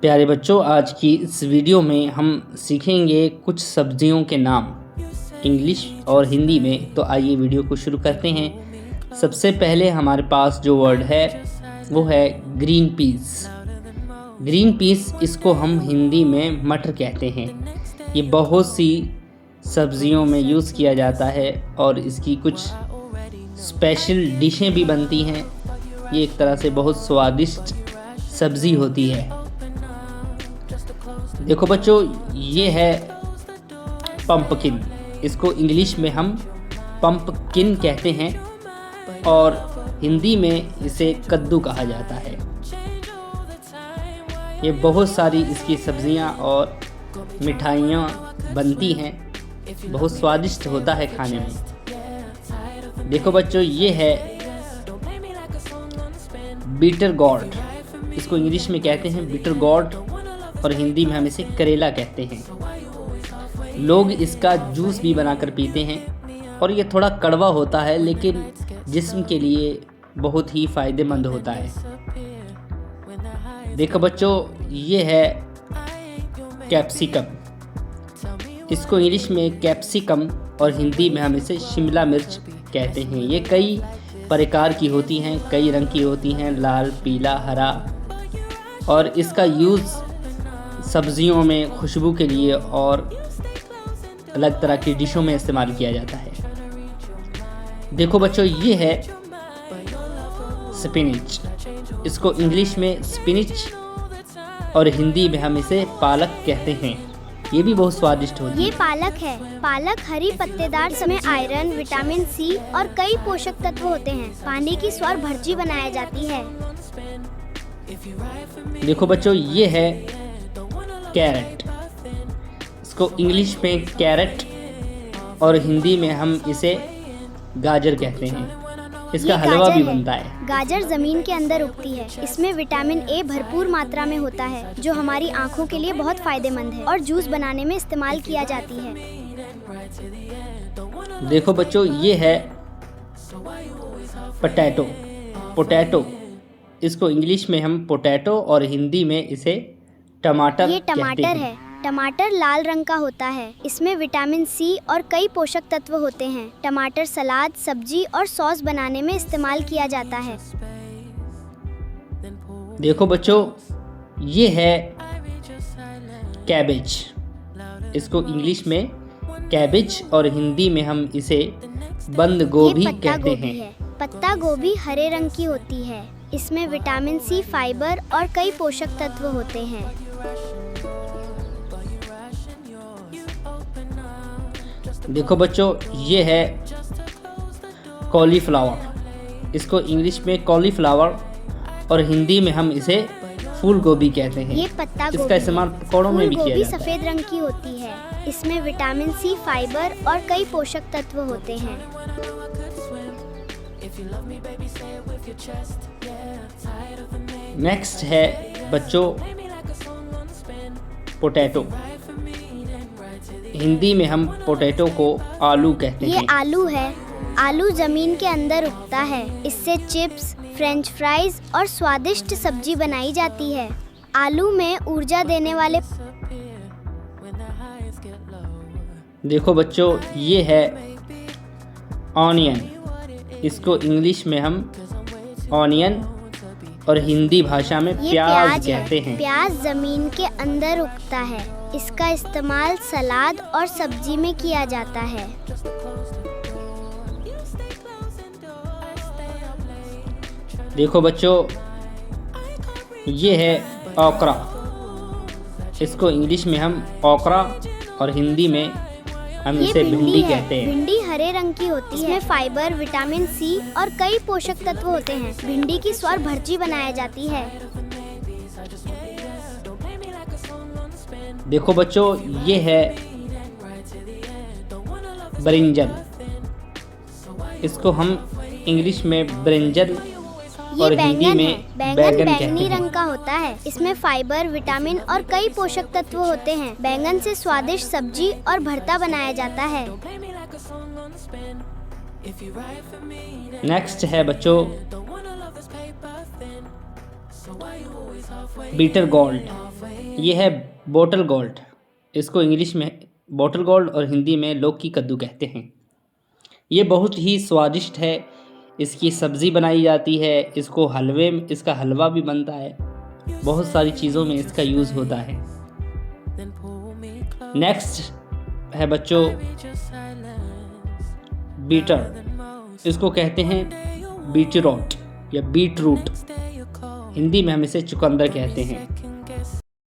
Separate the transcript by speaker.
Speaker 1: प्यारे बच्चों, आज की इस वीडियो में हम सीखेंगे कुछ सब्जियों के नाम इंग्लिश और हिंदी में। तो आइए वीडियो को शुरू करते हैं। सबसे पहले हमारे पास जो वर्ड है वो है ग्रीन पीस। ग्रीन पीस, इसको हम हिंदी में मटर कहते हैं। ये बहुत सी सब्जियों में यूज़ किया जाता है और इसकी कुछ स्पेशल डिशें भी बनती हैं। ये एक तरह से बहुत स्वादिष्ट सब्ज़ी होती है। देखो बच्चों, ये है पंपकिन। इसको इंग्लिश में हम पंपकिन कहते हैं और हिंदी में इसे कद्दू कहा जाता है। ये बहुत सारी इसकी सब्जियां और मिठाइयाँ बनती हैं, बहुत स्वादिष्ट होता है खाने में। देखो बच्चों, ये है बीटर गॉर्ड। इसको इंग्लिश में कहते हैं बीटर गॉर्ड और हिंदी में हम इसे करेला कहते हैं। लोग इसका जूस भी बनाकर पीते हैं और ये थोड़ा कड़वा होता है, लेकिन जिस्म के लिए बहुत ही फ़ायदेमंद होता है। देखो बच्चों, ये है कैप्सिकम। इसको इंग्लिश में कैप्सिकम और हिंदी में हम इसे शिमला मिर्च कहते हैं। ये कई प्रकार की होती हैं, कई रंग की होती हैं, लाल, पीला, हरा, और इसका यूज़ सब्जियों में खुशबू के लिए और अलग तरह की डिशों में इस्तेमाल किया जाता है। देखो बच्चों, ये है स्पिनिच। इसको इंग्लिश में स्पिनिच और हिंदी में हम इसे पालक कहते हैं। ये भी बहुत स्वादिष्ट होती है।
Speaker 2: ये पालक है। पालक हरी पत्तेदार में आयरन, विटामिन सी और कई पोषक तत्व होते हैं। पानी की स्वर भर्जी बनाई जाती है।
Speaker 1: देखो बच्चों, ये है कैरेट। इसको इंग्लिश में कैरेट और हिंदी में हम इसे गाजर कहते हैं। इसका हलवा भी बनता है।
Speaker 2: गाजर जमीन के अंदर उगती है। इसमें विटामिन ए भरपूर मात्रा में होता है, जो हमारी आँखों के लिए बहुत फायदेमंद है और जूस बनाने में इस्तेमाल किया जाती है।
Speaker 1: देखो बच्चों, ये है पोटैटो। पोटैटो, इसको इंग्लिश में हम पोटैटो और हिंदी में इसे टमाटर
Speaker 2: ये टमाटर है। टमाटर लाल रंग का होता है। इसमें विटामिन सी और कई पोषक तत्व होते हैं। टमाटर सलाद, सब्जी और सॉस बनाने में इस्तेमाल किया जाता है।
Speaker 1: देखो बच्चों, ये है कैबेज। इसको इंग्लिश में कैबेज और हिंदी में हम इसे बंद गोभी कहते हैं।
Speaker 2: पत्ता गोभी हरे रंग की होती है। इसमें विटामिन सी, फाइबर और कई पोषक तत्व होते हैं।
Speaker 1: देखो बच्चों, ये है कॉलीफ्लावर। इसको इंग्लिश में कॉलीफ्लावर और हिंदी में हम इसे फूल गोभी कहते हैं।
Speaker 2: ये पत्ता गोभी।
Speaker 1: इसका इस्तेमाल पकौड़ों में भी किया जाता है।
Speaker 2: सफेद रंग की होती है। इसमें विटामिन सी, फाइबर और कई पोषक तत्व होते हैं।
Speaker 1: नेक्स्ट है बच्चों पोटैटो। हिंदी में हम पोटैटो को आलू कहते हैं।
Speaker 2: ये आलू है। आलू जमीन के अंदर उगता है। इससे चिप्स, फ्रेंच फ्राइज और स्वादिष्ट सब्जी बनाई जाती है। आलू में ऊर्जा देने वाले।
Speaker 1: देखो बच्चों, ये है ऑनियन। इसको इंग्लिश में हम ऑनियन और हिंदी भाषा में प्याज कहते हैं।
Speaker 2: प्याज जमीन के अंदर उगता है। इसका इस्तेमाल सलाद और सब्जी में किया जाता है।
Speaker 1: देखो बच्चों, ये है ओकरा। इसको इंग्लिश में हम ओकरा और हिंदी में हम इसे भिंडी कहते हैं।
Speaker 2: भिंडी हरे रंग की होती है। इसमें फाइबर, विटामिन सी और कई पोषक तत्व होते हैं। भिंडी की स्वर भर्जी बनाई जाती है।
Speaker 1: देखो बच्चों, ये है ब्रिंजल। इसको हम इंग्लिश में ब्रिंजल और हिंदी में बैगन
Speaker 2: बैंगनी रंग का होता है। इसमें फाइबर, विटामिन और कई पोषक तत्व होते हैं। बैंगन से स्वादिष्ट सब्जी और भरता बनाया जाता है।
Speaker 1: नेक्स्ट है बच्चों बीटर गोल्ड। ये है बॉटल गोल्ड। इसको इंग्लिश में बॉटल गोल्ड और हिंदी में लौकी कद्दू कहते हैं। ये बहुत ही स्वादिष्ट है। इसकी सब्ज़ी बनाई जाती है, इसका हलवा भी बनता है, बहुत सारी चीज़ों में इसका यूज़ होता है। नेक्स्ट है बच्चों बीटर। इसको कहते हैं बीटरूट या बीटरूट। हिंदी में हम इसे चुकंदर कहते हैं।